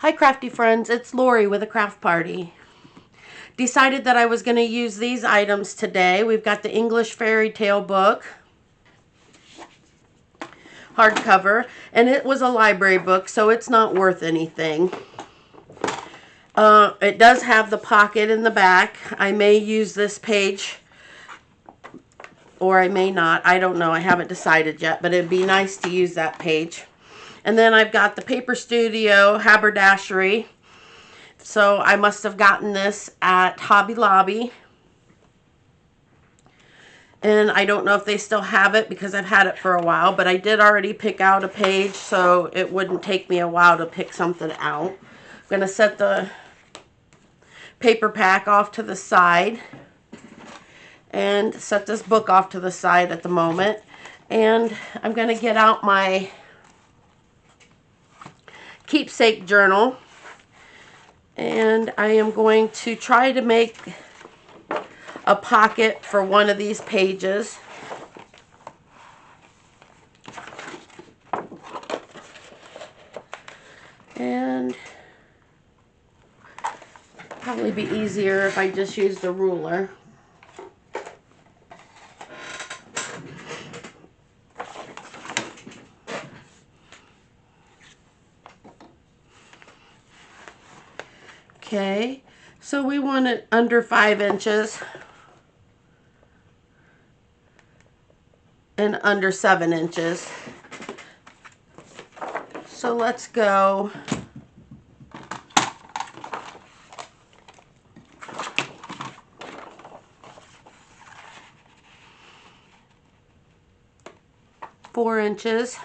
Hi crafty friends, it's Lori with A Craft Party. Decided that I was going to use these items today. We've got the English Fairy Tale book, hardcover, and it was a library book, so it's not worth anything. It does have the pocket in the back. I may use this page, or I may not. I don't know. I haven't decided yet, but it'd be nice to use that page. And then I've got the Paper Studio haberdashery. So I must have gotten this at Hobby Lobby. And I don't know if they still have it because I've had it for a while, but I did already pick out a page, so it wouldn't take me a while to pick something out. I'm going to set the paper pack off to the side and set this book off to the side at the moment. And I'm going to get out my Keepsake journal. And I am going to try to make a pocket for one of these pages. And probably be easier if I just used a ruler. Okay, so we want it under 5 inches and under 7 inches. So let's go four inches.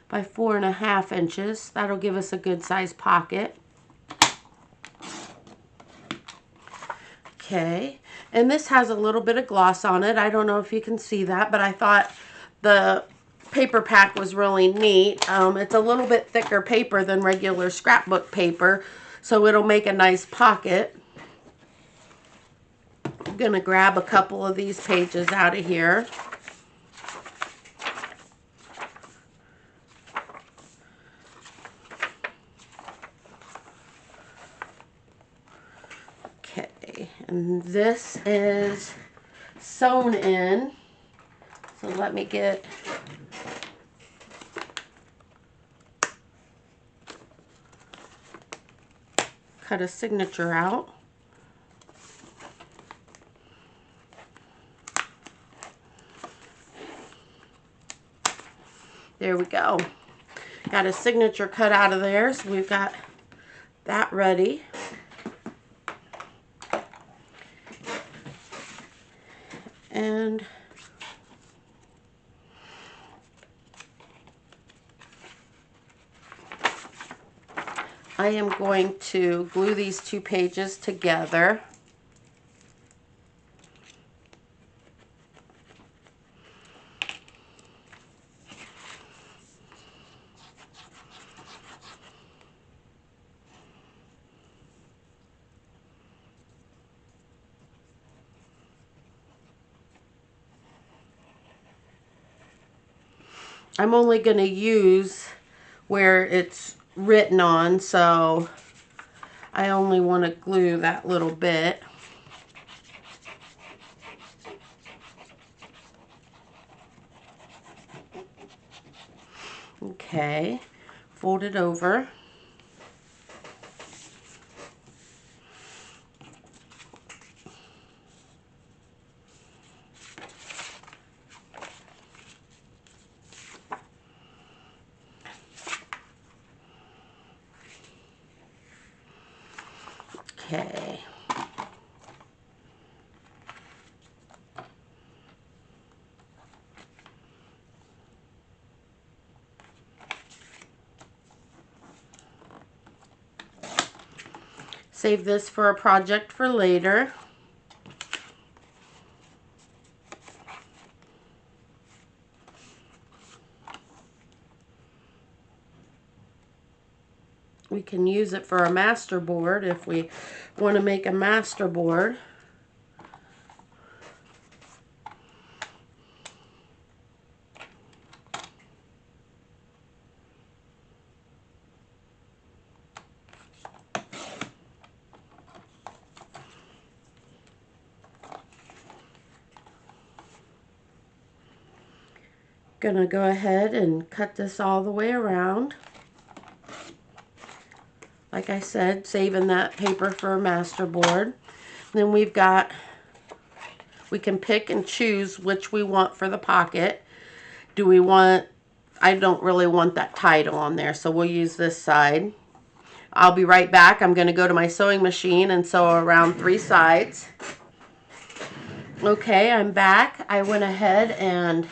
By 4.5 inches. That'll give us a good size pocket. Okay, and this has a little bit of gloss on it. I don't know if you can see that, but I thought the paper pack was really neat. It's a little bit thicker paper than regular scrapbook paper, so it'll make a nice pocket. I'm gonna grab a couple of these pages out of here. And this is sewn in, so let me cut a signature out. There we go. Got a signature cut out of there, so we've got that ready. And I am going to glue these two pages together. I'm only going to use where it's written on, so I only want to glue that little bit. Okay, fold it over. Okay. Save this for a project for later. We can use it for a master board if we want to make a master board. gonna go ahead and cut this all the way around. Like I said, saving that paper for a masterboard. Then we can pick and choose which we want for the pocket. I don't really want that title on there, so we'll use this side. I'll be right back. I'm going to go to my sewing machine and sew around 3 sides. Okay, I'm back. I went ahead and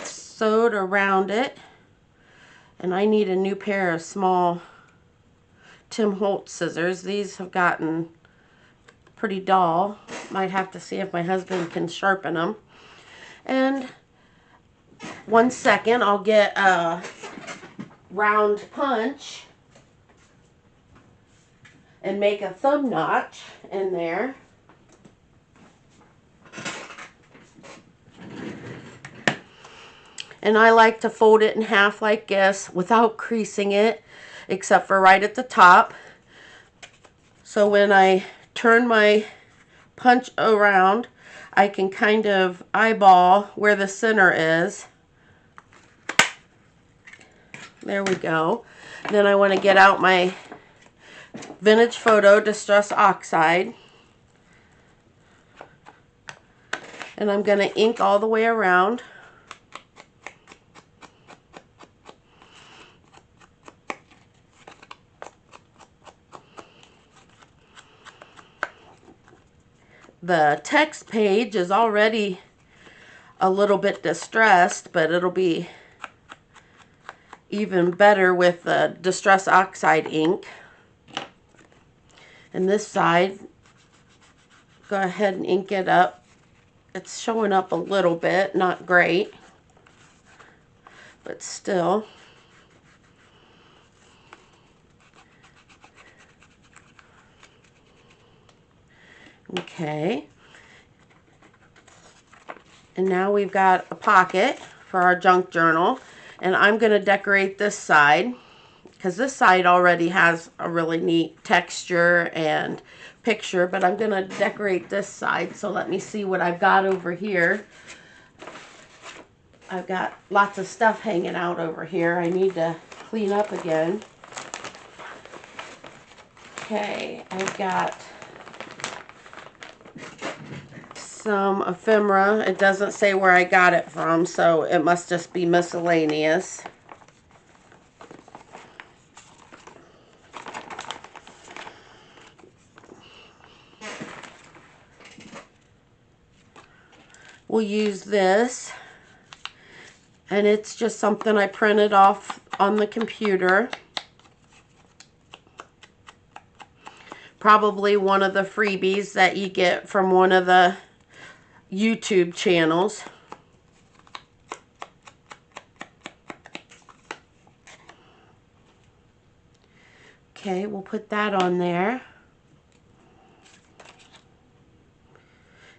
sewed around it. And I need a new pair of small Tim Holtz scissors. These have gotten pretty dull. Might have to see if my husband can sharpen them. And 1 second, I'll get a round punch and make a thumb notch in there. And I like to fold it in half like this without creasing it, except for right at the top. So when I turn my punch around, I can kind of eyeball where the center is. There we go. Then I want to get out my Vintage Photo Distress Oxide. And I'm going to ink all the way around. The text page is already a little bit distressed, but it'll be even better with the Distress Oxide ink. And this side, go ahead and ink it up. It's showing up a little bit, not great, but still. Okay, and now we've got a pocket for our junk journal, and I'm going to decorate this side because this side already has a really neat texture and picture, but I'm going to decorate this side. So let me see what I've got over here. I've got lots of stuff hanging out over here. I need to clean up again. Okay, I've got some ephemera. It doesn't say where I got it from, so it must just be miscellaneous. We'll use this, and it's just something I printed off on the computer. Probably one of the freebies that you get from one of the YouTube channels. Okay, we'll put that on there.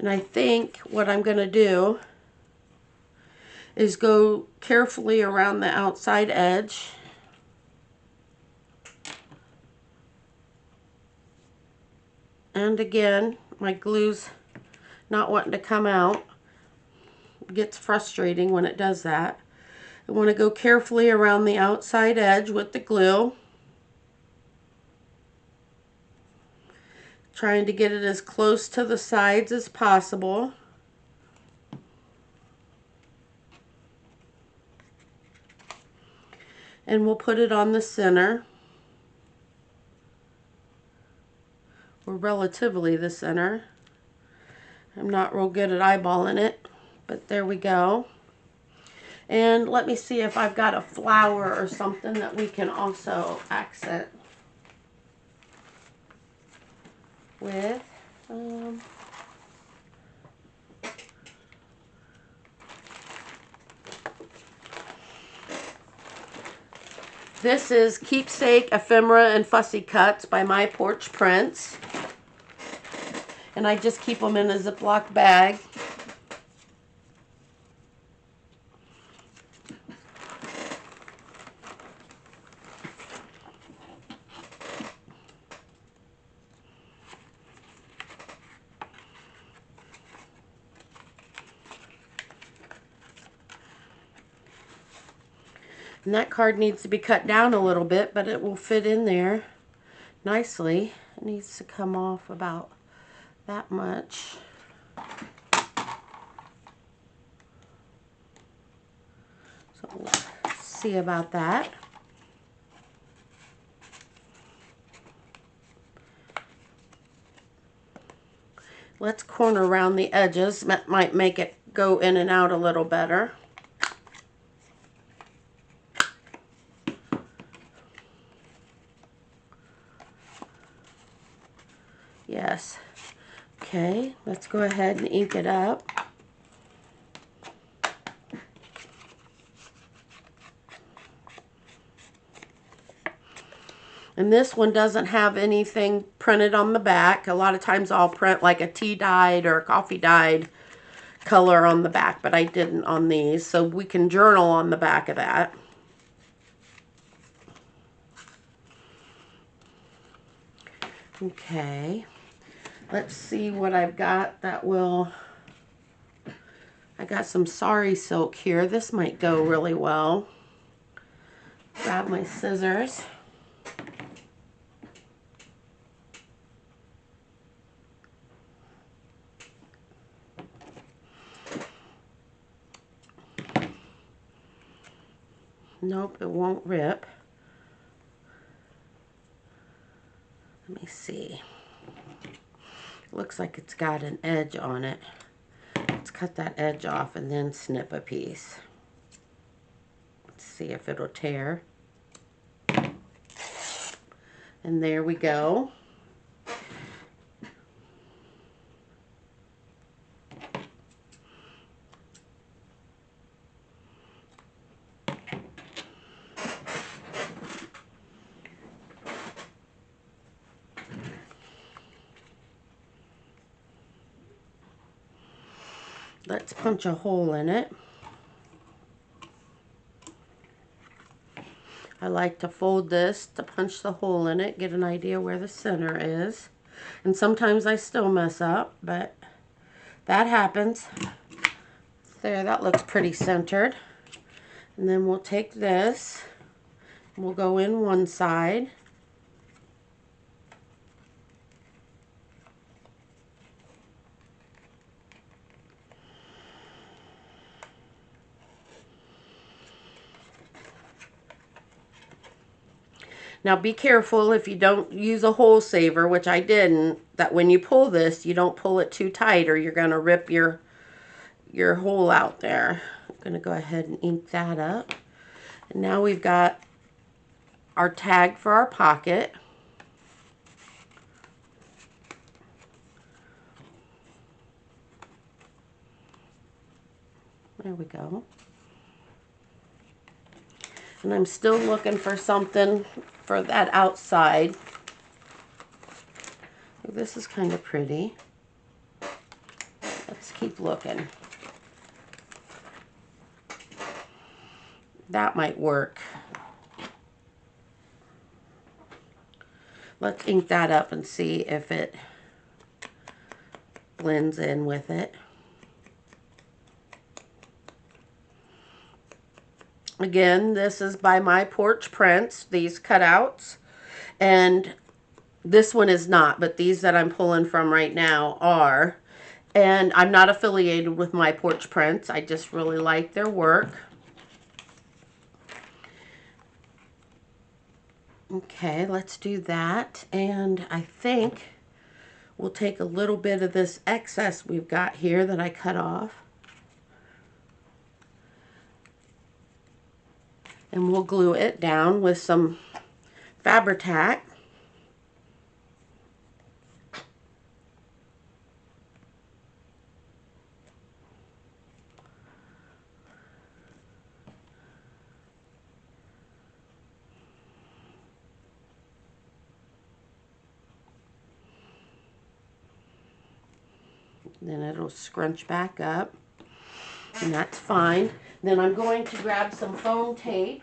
And I think what I'm going to do is go carefully around the outside edge. And again, my glue's not wanting to come out. It gets frustrating when it does that. I want to go carefully around the outside edge with the glue. Trying to get it as close to the sides as possible. And we'll put it on the center. Or relatively the center. I'm not real good at eyeballing it, but there we go. And let me see if I've got a flower or something that we can also accent with. This is Keepsake Ephemera and Fussy Cuts by My Porch Prints. And I just keep them in a Ziploc bag. And that card needs to be cut down a little bit, but it will fit in there nicely. It needs to come off about that much. So we'll see about that. Let's corner around the edges. That might make it go in and out a little better. Yes. Okay, let's go ahead and ink it up. And this one doesn't have anything printed on the back. A lot of times I'll print like a tea dyed or a coffee dyed color on the back, but I didn't on these. So we can journal on the back of that. Okay. Let's see what I've got that will... I got some Sari silk here. This might go really well. Grab my scissors. Nope, it won't rip. Let me see. Looks like it's got an edge on it. Let's cut that edge off and then snip a piece. Let's see if it'll tear. And there we go. Let's punch a hole in it. I like to fold this to punch the hole in it, get an idea where the center is. And sometimes I still mess up, but that happens. There, that looks pretty centered. And then we'll take this, and we'll go in one side. Now be careful if you don't use a hole saver, which I didn't, that when you pull this, you don't pull it too tight or you're going to rip your hole out there. I'm going to go ahead and ink that up. And now we've got our tag for our pocket. There we go. And I'm still looking for something for that outside. This is kind of pretty. Let's keep looking. That might work. Let's ink that up and see if it blends in with it. Again, this is by my Porch Prints, these cutouts. And this one is not, but these that I'm pulling from right now are. And I'm not affiliated with my Porch Prints. I just really like their work. Okay, let's do that. And I think we'll take a little bit of this excess we've got here that I cut off. And we'll glue it down with some Fabri-Tac. Then it'll scrunch back up, and that's fine. Then I'm going to grab some foam tape.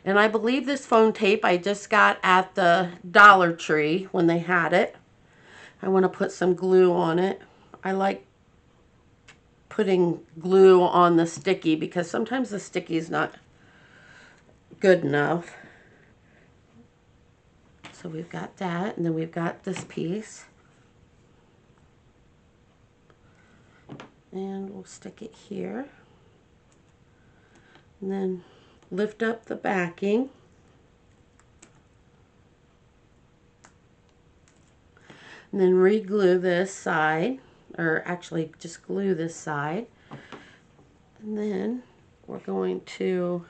And I believe this foam tape I just got at the Dollar Tree when they had it. I want to put some glue on it. I like putting glue on the sticky because sometimes the sticky is not good enough. So we've got that, and then we've got this piece. And we'll stick it here. And then lift up the backing. And then re-glue this side, or actually just glue this side. And then we're going to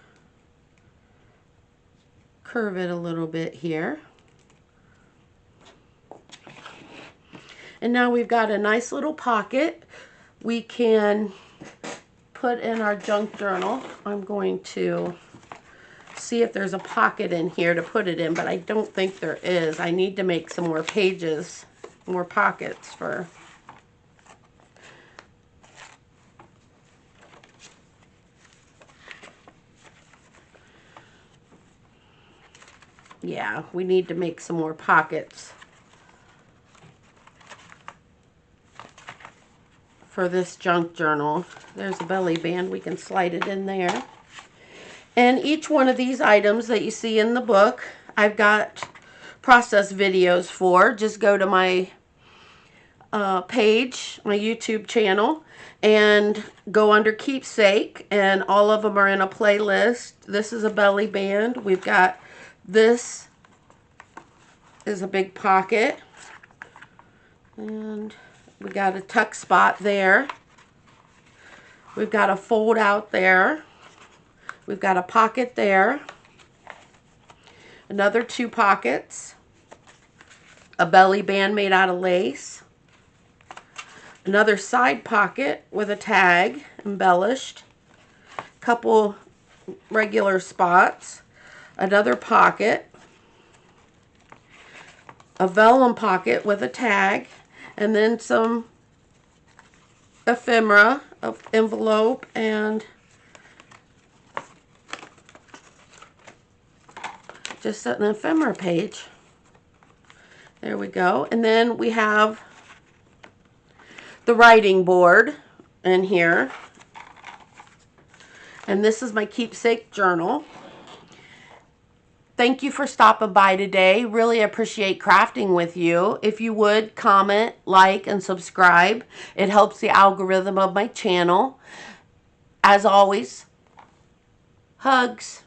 curve it a little bit here. And now we've got a nice little pocket we can put in our junk journal. I'm going to see if there's a pocket in here to put it in, but I don't think there is. I need to make some more pages, more pockets for... Yeah, we need to make some more pockets for this junk journal. There's a belly band. We can slide it in there. And each one of these items that you see in the book, I've got process videos for. Just go to my page, my YouTube channel, and go under Keepsake, and all of them are in a playlist. This is a belly band. We've got this is a big pocket, and we got a tuck spot there. We've got a fold out there. We've got a pocket there. Another 2 pockets. A belly band made out of lace. Another side pocket with a tag embellished. Couple regular spots. Another pocket. A vellum pocket with a tag. And then some ephemera of envelope and just an ephemera page. There we go. And then we have the writing board in here. And this is my Keepsake journal. Thank you for stopping by today. Really appreciate crafting with you. If you would, comment, like, and subscribe. It helps the algorithm of my channel. As always, hugs.